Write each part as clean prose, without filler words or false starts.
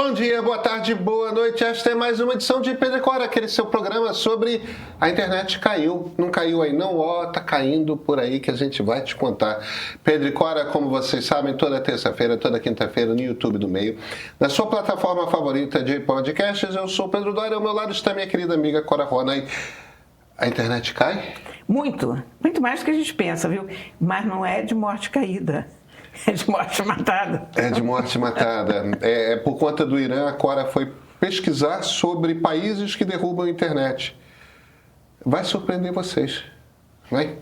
Bom dia, boa tarde, boa noite. Esta é mais uma edição de Pedro e Cora, aquele seu programa sobre a internet caiu. Não caiu aí não, tá caindo por aí que a gente vai te contar. Pedro e Cora, como vocês sabem, toda terça-feira, toda quinta-feira no YouTube do Meio. Na sua plataforma favorita de podcasts, eu sou o Pedro Doria, ao meu lado está minha querida amiga Cora Ronay. A internet cai? Muito mais do que a gente pensa, viu? Mas não é de morte caída. É de morte matada. É de morte matada. É por conta do Irã, a Cora foi pesquisar sobre países que derrubam a internet. Vai surpreender vocês. Vai?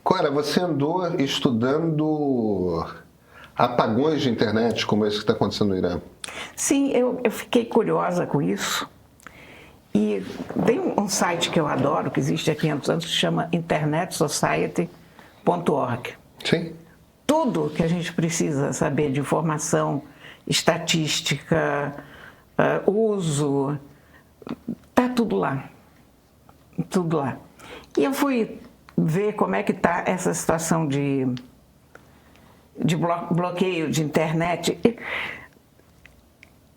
Cora, você andou estudando apagões de internet, como esse que está acontecendo no Irã? Sim, eu fiquei curiosa com isso. E tem um site que eu adoro, que existe há 500 anos, que se chama internetsociety.org. Sim. Tudo que a gente precisa saber de informação, estatística, uso, está tudo lá. Tudo lá. E eu fui ver como é que está essa situação de bloqueio de internet.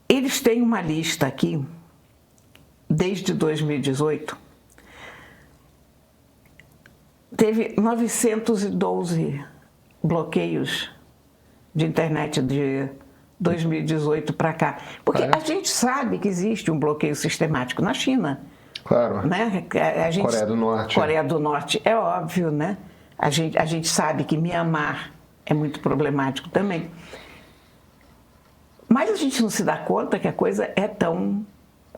Eles têm uma lista aqui, desde 2018, teve 912 bloqueios de internet de 2018 para cá. Porque a gente sabe que existe um bloqueio sistemático na China. Claro. Né? Coreia do Norte. Coreia do Norte, é óbvio, né? A gente sabe que Mianmar é muito problemático também. Mas a gente não se dá conta que a coisa é tão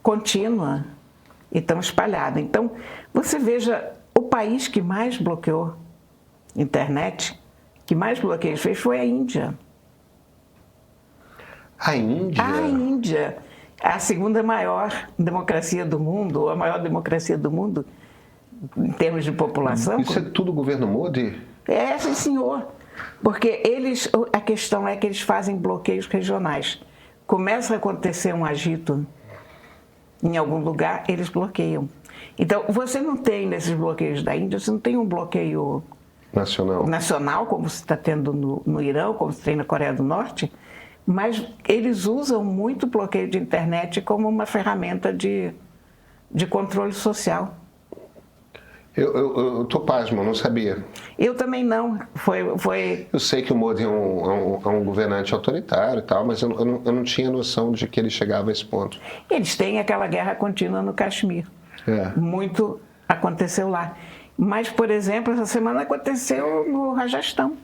contínua e tão espalhada. Então, você veja, o país que mais bloqueou internet, que mais bloqueios fez, foi a Índia. A Índia? A Índia. A segunda maior democracia do mundo, ou a maior democracia do mundo, em termos de população. Isso é tudo governo Modi? É, sim, senhor. Porque a questão é que eles fazem bloqueios regionais. Começa a acontecer um agito em algum lugar, eles bloqueiam. Então, você não tem, nesses bloqueios da Índia, você não tem um bloqueio nacional como você está tendo no Irã, como você tem na Coreia do Norte, mas eles usam muito o bloqueio de internet como uma ferramenta de controle social. Eu tô pasmo, não sabia. Eu também não. Eu sei que o Modi é um governante autoritário e tal, mas eu não tinha noção de que ele chegava a esse ponto. Eles têm aquela guerra contínua no Caxemir. Muito aconteceu lá. Mas, por exemplo, essa semana aconteceu no Rajastão.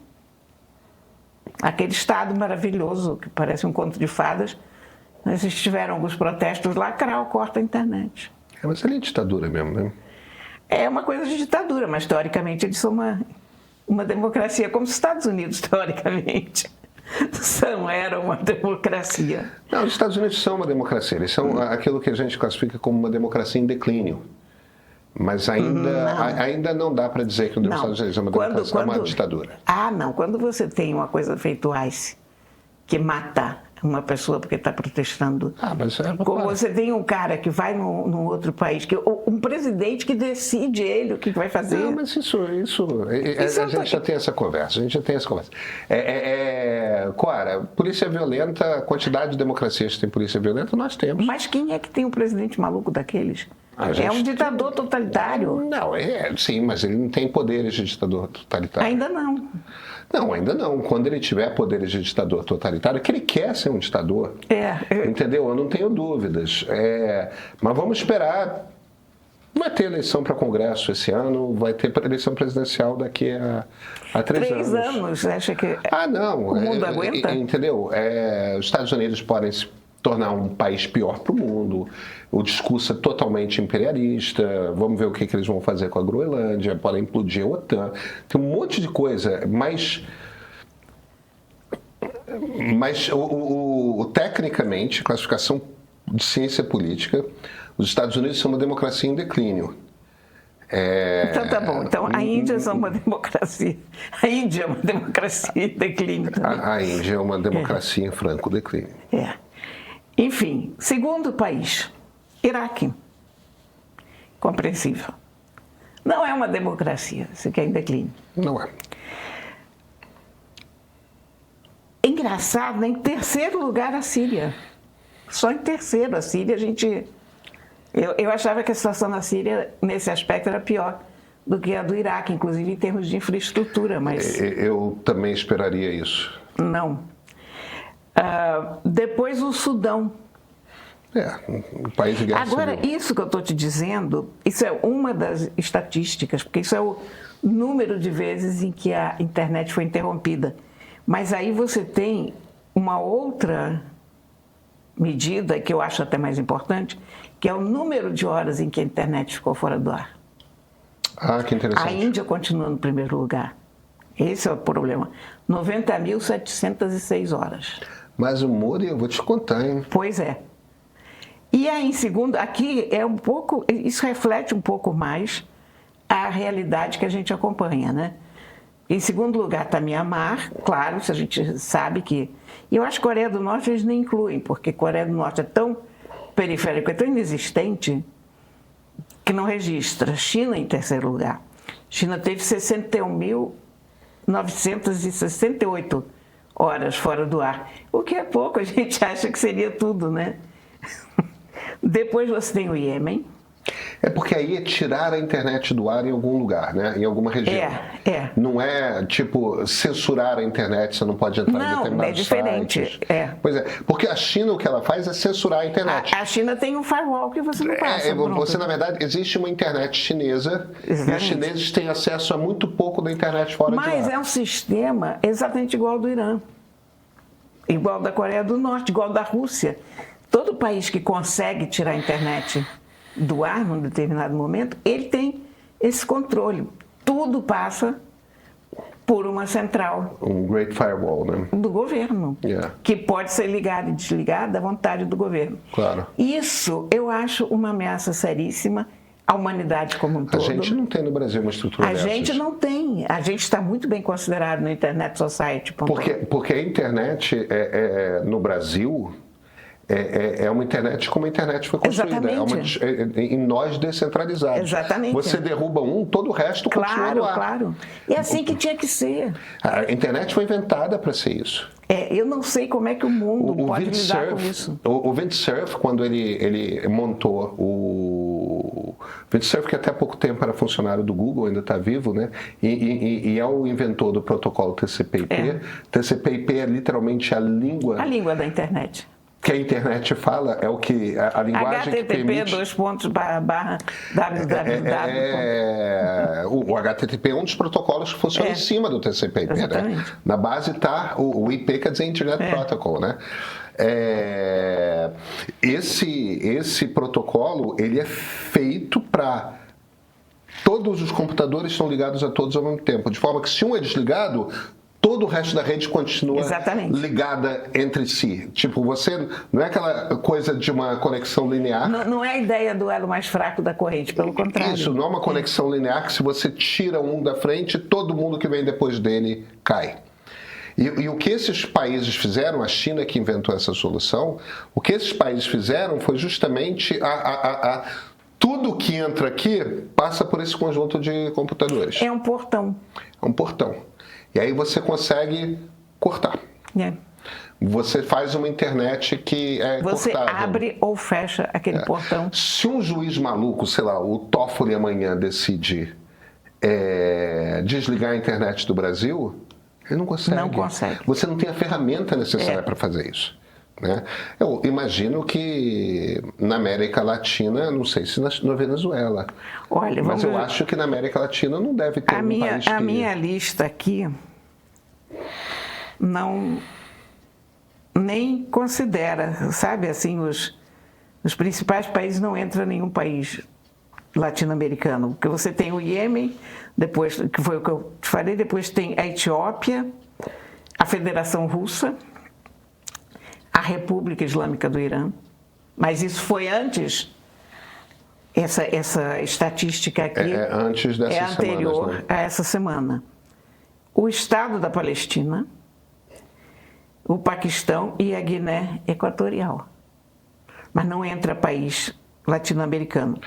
Aquele estado maravilhoso, que parece um conto de fadas. Eles tiveram alguns protestos lá, corta a internet. Mas ali é ditadura mesmo, né? É uma coisa de ditadura, mas teoricamente eles são uma democracia, como os Estados Unidos, teoricamente. Eram uma democracia. Não, os Estados Unidos são uma democracia. Eles são aquilo que a gente classifica como uma democracia em declínio. Mas ainda não dá para dizer que os Estados Unidos é uma democracia, é uma ditadura. Não. Quando você tem uma coisa feita o ICE, que mata uma pessoa porque está protestando. Como você tem um cara que vai num outro país, um presidente que decide ele o que vai fazer. Não, mas a gente já tem essa conversa. Cora, polícia violenta, a quantidade de democracias que tem polícia violenta, nós temos. Mas quem é que tem um presidente maluco daqueles? É um ditador totalitário. Não, sim, mas ele não tem poderes de ditador totalitário. Ainda não. Não, ainda não. Quando ele tiver poderes de ditador totalitário, que ele quer ser um ditador. Entendeu? Eu não tenho dúvidas. Mas vamos esperar. Vai ter eleição para Congresso esse ano, vai ter eleição presidencial daqui a 3 anos. 3 anos, acha que não. O mundo aguenta? Entendeu? Os Estados Unidos podem se tornar um país pior para o mundo. O discurso é totalmente imperialista. Vamos ver o que eles vão fazer com a Groenlândia. Podem implodir a OTAN. Tem um monte de coisa, mas tecnicamente, classificação de ciência política, os Estados Unidos são uma democracia em declínio. Então tá bom. Então a Índia é uma democracia. A Índia é uma democracia em declínio também. A Índia é uma democracia em franco declínio. Enfim, segundo país, Iraque. Compreensível. Não é uma democracia, isso que é em declínio. Não é. Engraçado, né? Em terceiro lugar a Síria. Só em terceiro a Síria a gente... Eu achava que a situação na Síria, nesse aspecto, era pior do que a do Iraque, inclusive em termos de infraestrutura, mas... Eu também esperaria isso. Não. Depois o Sudão. Um país de guerra Agora, civil. isso que eu estou te dizendo, isso é uma das estatísticas, porque isso é o número de vezes em que a internet foi interrompida. Mas aí você tem uma outra medida, que eu acho até mais importante, que é o número de horas em que a internet ficou fora do ar. Ah, que interessante. A Índia continua no primeiro lugar. Esse é o problema. 90.706 horas. Mas o Mori, eu vou te contar, hein? Pois é. E aí, em segundo, aqui é um pouco, isso reflete um pouco mais a realidade que a gente acompanha, né? Em segundo lugar está Mianmar, claro, isso a gente sabe que... E eu acho que Coreia do Norte eles nem incluem, porque Coreia do Norte é tão periférico, é tão inexistente, que não registra. China em terceiro lugar. China teve 61.968 horas fora do ar, o que é pouco, a gente acha que seria tudo, né? Depois você tem o Iêmen. É porque aí é tirar a internet do ar em algum lugar, né? Em alguma região. É. Não é, tipo, censurar a internet, você não pode entrar em determinados Não, é diferente. sites. Pois é, porque a China, o que ela faz é censurar a internet. A China tem um firewall que você não passa. Você, na verdade, existe uma internet chinesa. Exatamente. E os chineses têm acesso a muito pouco da internet fora de lá. Mas é um sistema exatamente igual ao do Irã, igual da Coreia do Norte, igual da Rússia. Todo país que consegue tirar a internet do ar num determinado momento, ele tem esse controle. Tudo passa por uma central. Um Great Firewall, né? Do governo, que pode ser ligada e desligada à vontade do governo. Claro. Isso eu acho uma ameaça seríssima à humanidade como um todo. A gente não tem no Brasil uma estrutura dessas. A gente não tem. A gente está muito bem considerado no Internet Society. Porque a internet no Brasil... É uma internet como a internet foi construída. Em nós descentralizados. Exatamente. Você derruba um, todo o resto continua no ar. Claro. É assim que tinha que ser. A internet foi inventada para ser isso. Eu não sei como é que o mundo pode lidar com isso. O Vint Cerf, quando ele montou o Vint Cerf, que até há pouco tempo era funcionário do Google, ainda está vivo, né? E é o inventor do protocolo TCP/IP. TCP/IP é literalmente a língua da internet. Que a internet fala é o que a linguagem que permite... http://www. O HTTP é um dos protocolos que funciona em cima do TCP/IP, né? Na base está o IP, quer dizer Internet Protocol, né? Esse protocolo ele é feito para todos os computadores estão ligados a todos ao mesmo tempo, de forma que se um é desligado, todo o resto da rede continua ligada entre si. Tipo, você não é aquela coisa de uma conexão linear. Não é a ideia do elo mais fraco da corrente, pelo contrário. Isso, não é uma conexão linear que se você tira um da frente, todo mundo que vem depois dele cai. E o que esses países fizeram, a China que inventou essa solução, o que esses países fizeram foi justamente tudo que entra aqui passa por esse conjunto de computadores. É um portão. É um portão. E aí você consegue cortar. Você faz uma internet que é você cortável. Você abre ou fecha aquele portão. Se um juiz maluco, sei lá, o Toffoli amanhã decide desligar a internet do Brasil, ele não consegue. Não consegue. Você não tem a ferramenta necessária para fazer isso. Né? Eu imagino que na América Latina, não sei se na Venezuela, mas eu acho que na América Latina não deve ter país que... A minha lista aqui não nem considera, sabe, assim, os principais países, não entra nenhum país latino-americano, porque você tem o Iêmen, depois, que foi o que eu te falei, depois tem a Etiópia, a Federação Russa, a República Islâmica do Irã, mas isso foi antes, essa estatística aqui antes dessas anterior semanas, né? a essa semana. O Estado da Palestina, o Paquistão e a Guiné Equatorial. mas não entra país latino-americano.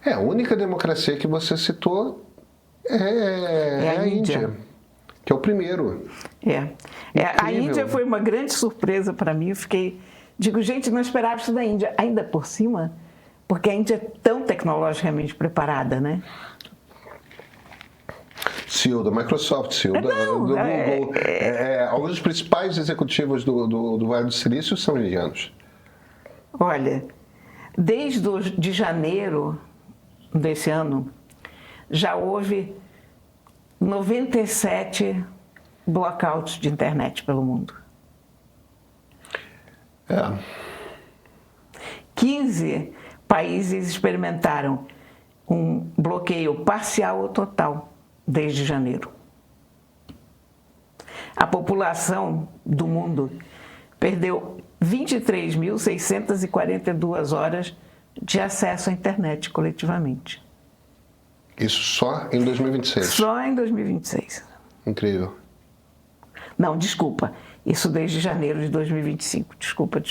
A única democracia que você citou é a Índia, que é o primeiro. A Índia foi uma grande surpresa para mim. Eu digo, gente, não esperava isso da Índia. Ainda por cima, porque a Índia é tão tecnologicamente preparada, né? CEO da Microsoft, CEO do Google. Alguns dos principais executivos do Vale do Silício são indianos. Olha, de janeiro desse ano, já houve 97 blackouts de internet pelo mundo. 15 países experimentaram um bloqueio parcial ou total desde janeiro. A população do mundo perdeu 23.642 horas de acesso à internet coletivamente. Isso só em 2026? Só em 2026. Incrível. Não, desculpa. Isso desde janeiro de 2025. Desculpa. De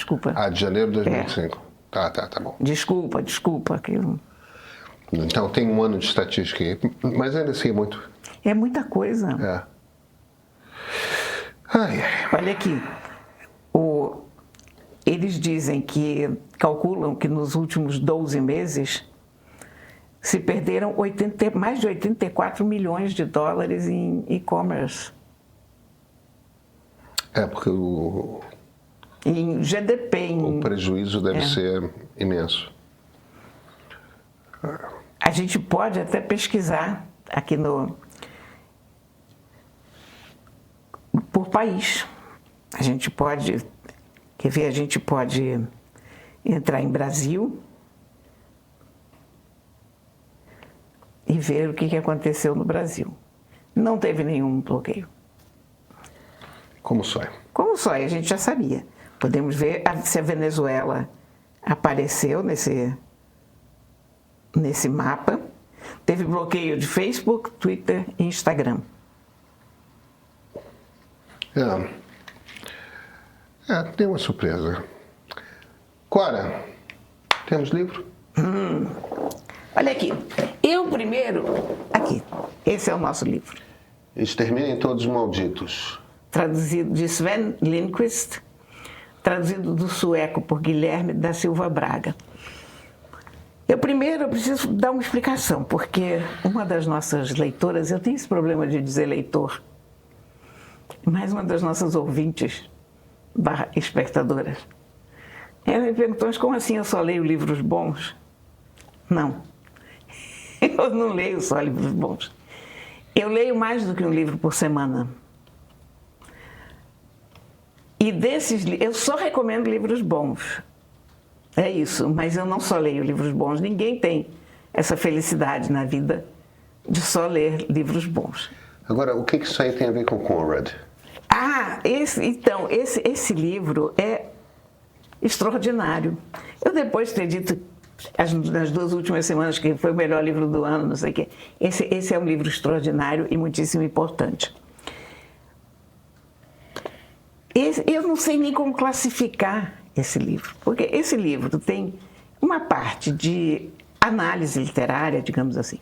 janeiro de 2025. Tá bom. Desculpa. Então tem um ano de estatística aí, mas ainda assim é muito. É muita coisa. Olha aqui. Eles calculam que nos últimos 12 meses se perderam mais de 84 milhões de dólares em e-commerce. Porque em GDP. O prejuízo deve ser imenso. A gente pode até pesquisar aqui por país. A gente pode entrar em Brasil e ver o que aconteceu no Brasil. Não teve nenhum bloqueio. Como sóia? Como sóia, a gente já sabia. Podemos ver se a Venezuela apareceu nesse mapa. Teve bloqueio de Facebook, Twitter e Instagram. Tem uma surpresa. Cora, temos livro? Olha aqui. Aqui. Esse é o nosso livro. Exterminem Todos os Malditos. Traduzido de Sven Lindqvist, traduzido do sueco por Guilherme da Silva Braga. Eu preciso dar uma explicação, porque uma das nossas leitoras, eu tenho esse problema de dizer leitor, mas uma das nossas ouvintes, espectadoras, ela me perguntou, mas como assim eu só leio livros bons? Não, eu não leio só livros bons. Eu leio mais do que um livro por semana. E eu só recomendo livros bons. É isso, mas eu não só leio livros bons. Ninguém tem essa felicidade na vida de só ler livros bons. Agora, o que isso aí tem a ver com Conrad? Esse livro é extraordinário. Eu depois de ter dito nas 2 últimas semanas que foi o melhor livro do ano, não sei o quê. Esse é um livro extraordinário e muitíssimo importante. Eu não sei nem como classificar esse livro, porque esse livro tem uma parte de análise literária, digamos assim.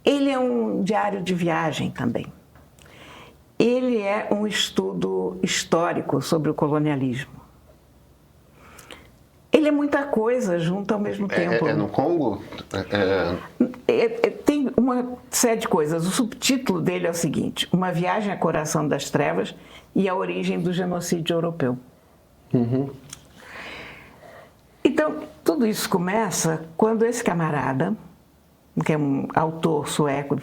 Ele é um diário de viagem também. Ele é um estudo histórico sobre o colonialismo. Ele é muita coisa junto ao mesmo tempo. É no Congo? Tem uma série de coisas. O subtítulo dele é o seguinte: Uma viagem a Coração das Trevas e a origem do genocídio europeu. Então, tudo isso começa quando esse camarada, que é um autor sueco,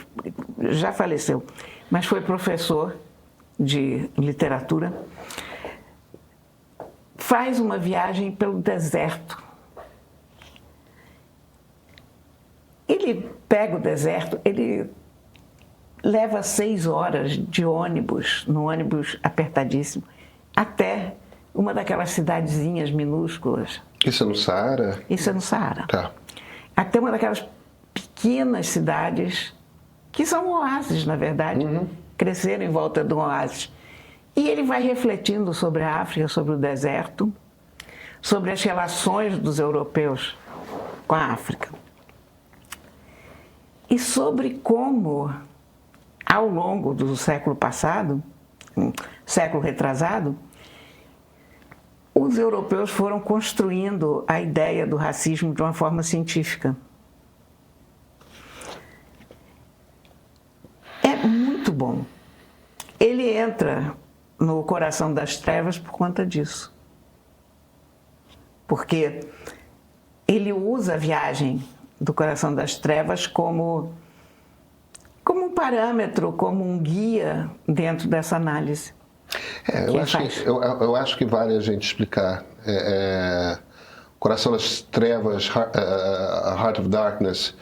já faleceu, mas foi professor de literatura, faz uma viagem pelo deserto. Ele pega o deserto, ele leva 6 horas de ônibus, num ônibus apertadíssimo, até uma daquelas cidadezinhas minúsculas. Isso é no Saara? Isso é no Saara. Tá. Até uma daquelas pequenas cidades, que são oásis, na verdade, cresceram em volta de um oásis. E ele vai refletindo sobre a África, sobre o deserto, sobre as relações dos europeus com a África. E sobre como, ao longo do século passado, século retrasado, os europeus foram construindo a ideia do racismo de uma forma científica. É muito bom. Ele entra no Coração das Trevas por conta disso. Porque ele usa a viagem do Coração das Trevas como um parâmetro, como um guia dentro dessa análise. Eu acho que vale a gente explicar. Coração das Trevas, Heart of Darkness,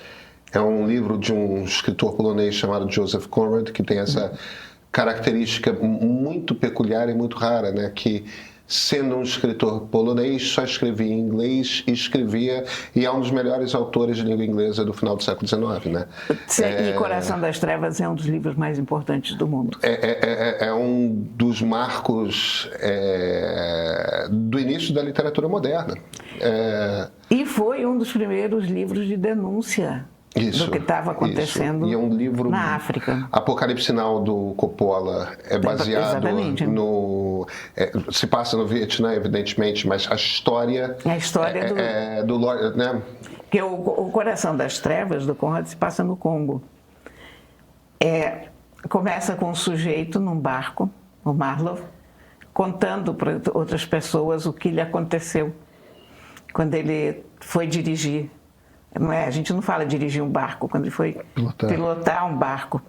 é um livro de um escritor polonês chamado Joseph Conrad, que tem essa característica muito peculiar e muito rara, né? Que, sendo um escritor polonês, só escrevia em inglês e é um dos melhores autores de língua inglesa do final do século XIX, né? E Coração das Trevas é um dos livros mais importantes do mundo. É um dos marcos do início da literatura moderna. E foi um dos primeiros livros de denúncia do que estava acontecendo e é um livro na África. Apocalipse Now do Coppola é baseado no... se passa no Vietnã, evidentemente, mas a história... É a história do Lord, né? Porque o Coração das Trevas do Conrad se passa no Congo. Começa com um sujeito num barco, o Marlowe, contando para outras pessoas o que lhe aconteceu quando ele foi dirigir. A gente não fala dirigir um barco, quando ele foi pilotar um barco.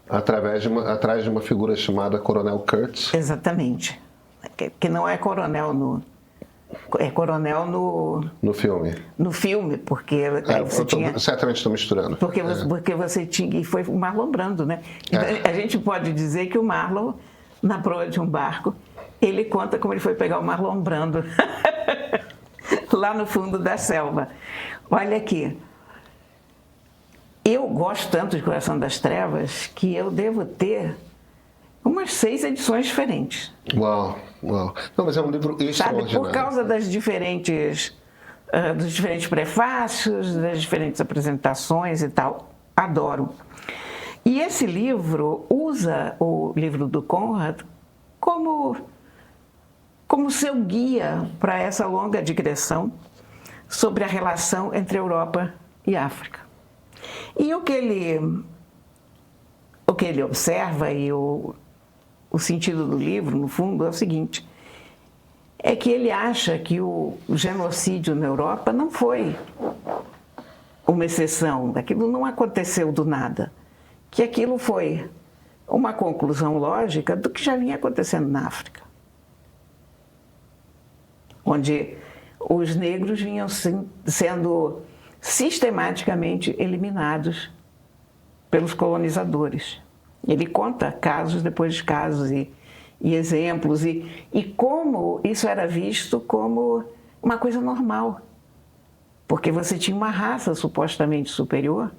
Atrás de uma figura chamada Coronel Kurtz. Exatamente. Que não é coronel no... É coronel no filme. No filme, porque... Certamente estou misturando. Porque você tinha... E foi o Marlon Brando, né? Então, a gente pode dizer que o Marlon, na proa de um barco, ele conta como ele foi pegar o Marlon Brando lá no fundo da selva. Olha aqui, eu gosto tanto de Coração das Trevas que eu devo ter umas 6 edições diferentes. Uau. Não, mas é um livro extraordinário. Por causa dos diferentes prefácios, das diferentes apresentações e tal. Adoro. E esse livro usa o livro do Conrad como seu guia para essa longa digressão sobre a relação entre Europa e África. E o que ele observa, e o sentido do livro, no fundo, é o seguinte: é que ele acha que o genocídio na Europa não foi uma exceção, aquilo não aconteceu do nada, que aquilo foi uma conclusão lógica do que já vinha acontecendo na África, onde os negros vinham sendo sistematicamente eliminados pelos colonizadores. Ele conta casos depois de casos e exemplos, e como isso era visto como uma coisa normal, porque você tinha uma raça supostamente superior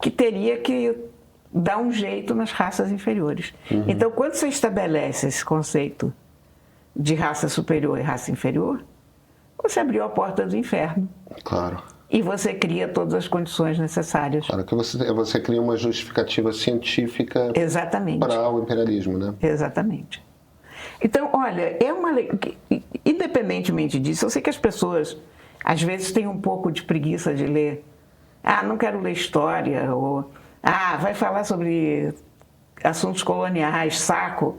que teria que dar um jeito nas raças inferiores. Então, quando você estabelece esse conceito de raça superior e raça inferior, você abriu a porta do inferno. Claro. E você cria todas as condições necessárias. Claro que você cria uma justificativa científica. Exatamente. Para o imperialismo, né? Exatamente. Então, olha, independentemente disso, eu sei que as pessoas, às vezes, têm um pouco de preguiça de ler. Não quero ler história, ou vai falar sobre assuntos coloniais, saco.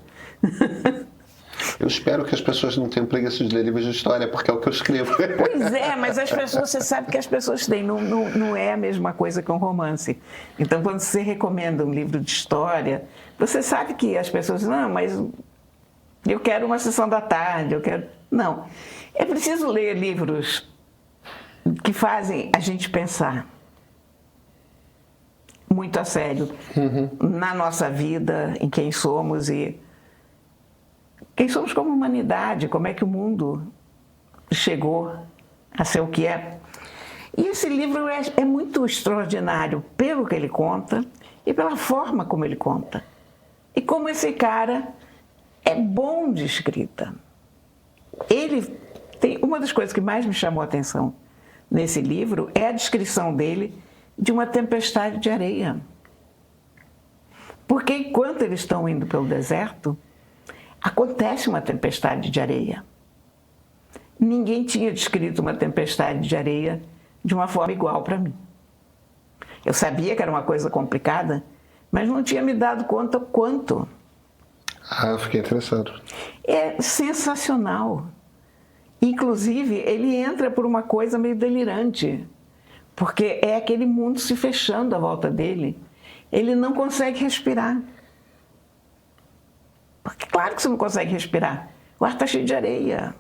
Eu espero que as pessoas não tenham preguiça de ler livros de história, porque é o que eu escrevo. Pois é, mas as pessoas, você sabe que as pessoas têm, não é a mesma coisa que um romance. Então, quando você recomenda um livro de história, você sabe que as pessoas dizem, não, mas eu quero uma sessão da tarde, eu quero... Não, é preciso ler livros que fazem a gente pensar muito a sério na nossa vida, em quem somos e quem somos como humanidade, como é que o mundo chegou a ser o que é. E esse livro é muito extraordinário pelo que ele conta e pela forma como ele conta. E como esse cara é bom de escrita. Ele Uma das coisas que mais me chamou a atenção nesse livro é a descrição dele de uma tempestade de areia. Porque enquanto eles estão indo pelo deserto, acontece uma tempestade de areia. Ninguém tinha descrito uma tempestade de areia de uma forma igual para mim. Eu sabia que era uma coisa complicada, mas não tinha me dado conta o quanto. Ah, eu fiquei interessado. É sensacional. Inclusive, ele entra por uma coisa meio delirante, porque é aquele mundo se fechando à volta dele. Ele não consegue respirar. Porque claro que você não consegue respirar. O ar está cheio de areia.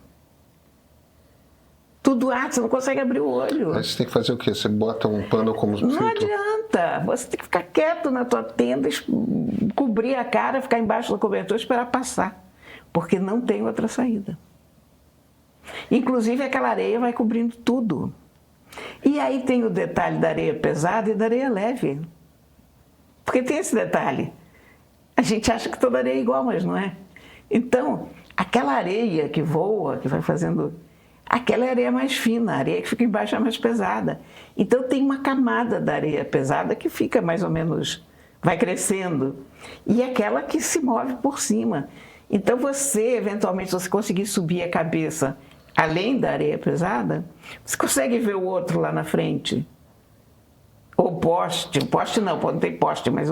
Tudo ar, você não consegue abrir o olho. Aí você tem que fazer o quê? Você bota um pano como filtro? Não adianta. Você tem que ficar quieto na tua tenda, cobrir a cara, ficar embaixo do cobertor e esperar passar. Porque não tem outra saída. Inclusive, aquela areia vai cobrindo tudo. E aí tem o detalhe da areia pesada e da areia leve. Porque tem esse detalhe. A gente acha que toda areia é igual, mas não é. Então, aquela areia que voa, que vai fazendo... Aquela é a areia mais fina, a areia que fica embaixo é mais pesada. Então, tem uma camada da areia pesada que fica mais ou menos... vai crescendo. E aquela que se move por cima. Então, você, eventualmente, se você conseguir subir a cabeça além da areia pesada, você consegue ver o outro lá na frente. Ou poste não tem poste, mas,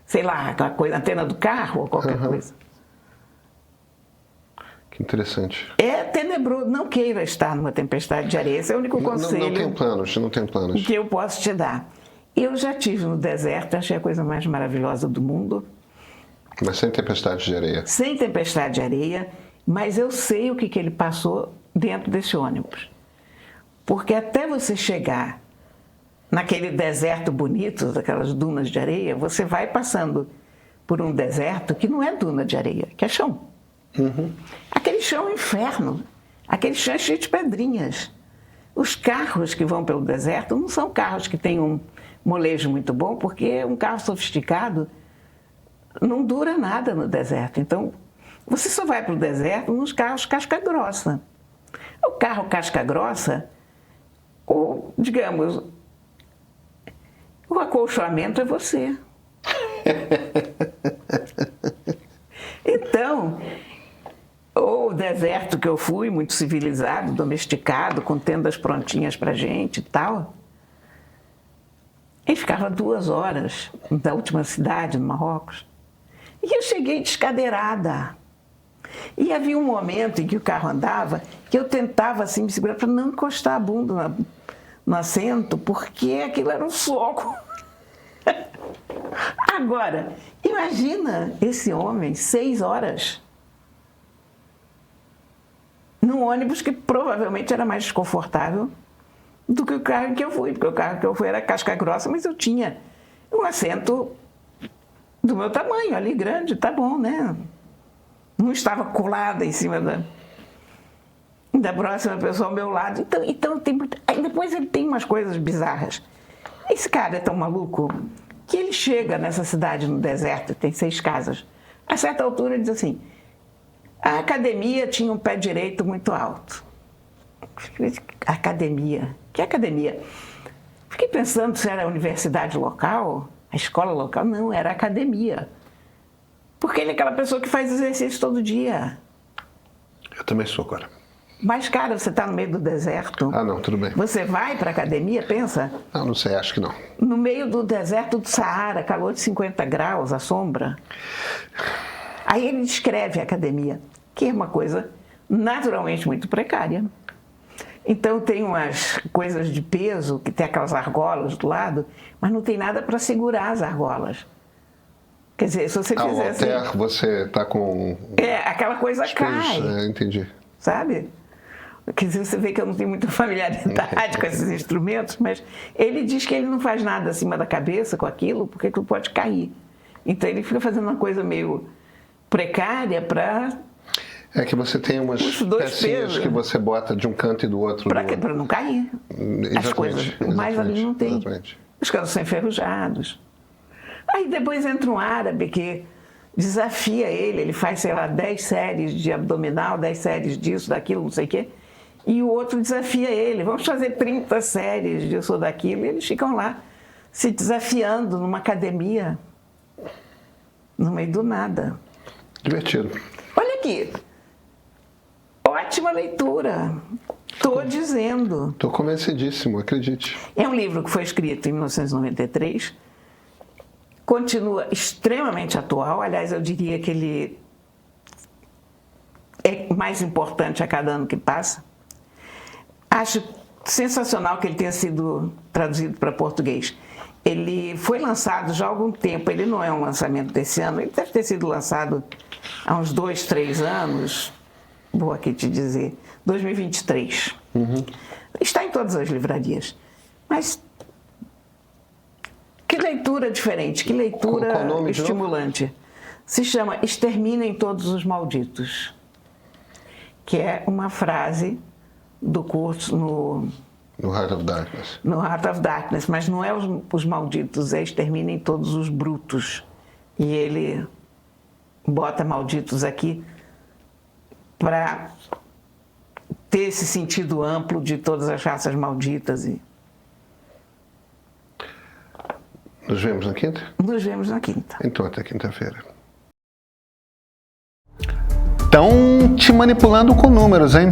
sei lá, aquela coisa, antena do carro ou qualquer coisa. Que interessante. É tenebroso, não queira estar numa tempestade de areia, esse é o único conselho. Não tem planos. Que eu posso te dar. Eu já estive no deserto, achei a coisa mais maravilhosa do mundo. Mas sem tempestade de areia. Sem tempestade de areia, mas eu sei o que ele passou dentro desse ônibus. Porque até você chegar naquele deserto bonito, daquelas dunas de areia, você vai passando por um deserto que não é duna de areia, que é chão. Aquele chão é um inferno. Aquele chão é cheio de pedrinhas. Os carros que vão pelo deserto não são carros que têm um molejo muito bom, porque um carro sofisticado não dura nada no deserto. Então, você só vai para o deserto nos carros casca grossa. O carro casca grossa, ou, digamos, o acolchoamento é você. Então, o deserto que eu fui, muito civilizado, domesticado, com tendas prontinhas para gente e tal, ele ficava 2 horas da última cidade, no Marrocos. E eu cheguei descadeirada. E havia um momento em que o carro andava, que eu tentava assim me segurar para não encostar a bunda no assento, porque aquilo era um soco. Agora, imagina esse homem 6 horas num ônibus que provavelmente era mais desconfortável do que o carro em que eu fui, porque o carro que eu fui era casca grossa, mas eu tinha um assento do meu tamanho, ali grande, tá bom, né? Não estava colada em cima da próxima pessoa ao meu lado. Então tem muito... Aí depois ele tem umas coisas bizarras. Esse cara é tão maluco que ele chega nessa cidade no deserto, tem 6 casas. A certa altura ele diz assim, a academia tinha um pé direito muito alto. Academia? Que academia? Fiquei pensando se era a universidade local, a escola local. Não, era a academia. Porque ele é aquela pessoa que faz exercício todo dia. Eu também sou, cara. Mas, cara, você está no meio do deserto. Ah, não, tudo bem. Você vai para a academia, pensa. Não sei, acho que não. No meio do deserto do Saara, calor de 50 graus, à sombra. Aí ele descreve a academia, que é uma coisa naturalmente muito precária. Então tem umas coisas de peso, que tem aquelas argolas do lado, mas não tem nada para segurar as argolas. Quer dizer, se você fizer assim... Ao terra, você está com... aquela coisa cai. Entendi. Sabe? Quer dizer, você vê que eu não tenho muita familiaridade com esses instrumentos, mas ele diz que ele não faz nada acima da cabeça com aquilo, porque aquilo pode cair. Então ele fica fazendo uma coisa meio precária para... É que você tem umas pecinhas que você bota de um canto e do outro. Para não cair. As coisas. Mas ali não tem. Exatamente. Os canos são enferrujados. Aí depois entra um árabe que desafia ele faz, sei lá, 10 séries de abdominal, 10 séries disso, daquilo, não sei o quê. e o outro desafia ele. Vamos fazer 30 séries disso ou daquilo. E eles ficam lá se desafiando numa academia, no meio do nada. Divertido. Olha aqui. Ótima leitura. Estou dizendo. Estou convencidíssimo, acredite. É um livro que foi escrito em 1993. Continua extremamente atual. Aliás, eu diria que ele é mais importante a cada ano que passa. Acho sensacional que ele tenha sido traduzido para português. Ele foi lançado já há algum tempo, ele não é um lançamento desse ano, ele deve ter sido lançado há uns 2, 3 anos, vou aqui te dizer, 2023. Está em todas as livrarias. Mas que leitura diferente, que leitura Qual o nome estimulante. Se chama Exterminem Todos os Malditos, que é uma frase do curso no Heart of Darkness. No Heart of Darkness, mas não é os malditos, é Exterminem Todos os Brutos. E ele bota malditos aqui para ter esse sentido amplo de todas as raças malditas. Nos vemos na quinta? Nos vemos na quinta. Então, até quinta-feira. Estão te manipulando com números, hein?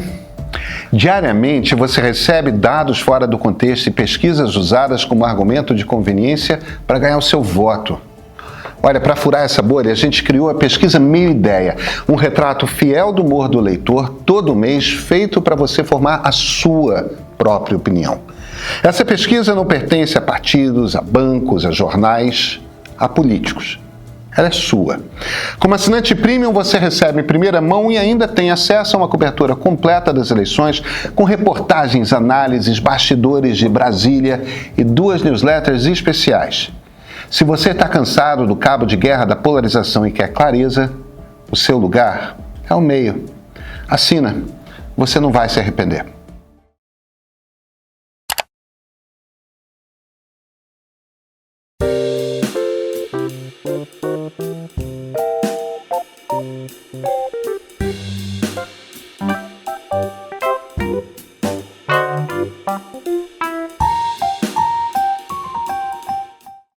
Diariamente você recebe dados fora do contexto e pesquisas usadas como argumento de conveniência para ganhar o seu voto. Olha, para furar essa bolha, a gente criou a pesquisa Meio Ideia, um retrato fiel do humor do leitor todo mês, feito para você formar a sua própria opinião. Essa pesquisa não pertence a partidos, a bancos, a jornais, a políticos. Ela é sua. Como assinante premium, você recebe em primeira mão e ainda tem acesso a uma cobertura completa das eleições, com reportagens, análises, bastidores de Brasília e 2 newsletters especiais. Se você está cansado do cabo de guerra da polarização e quer clareza, o seu lugar é o meio. Assina, você não vai se arrepender.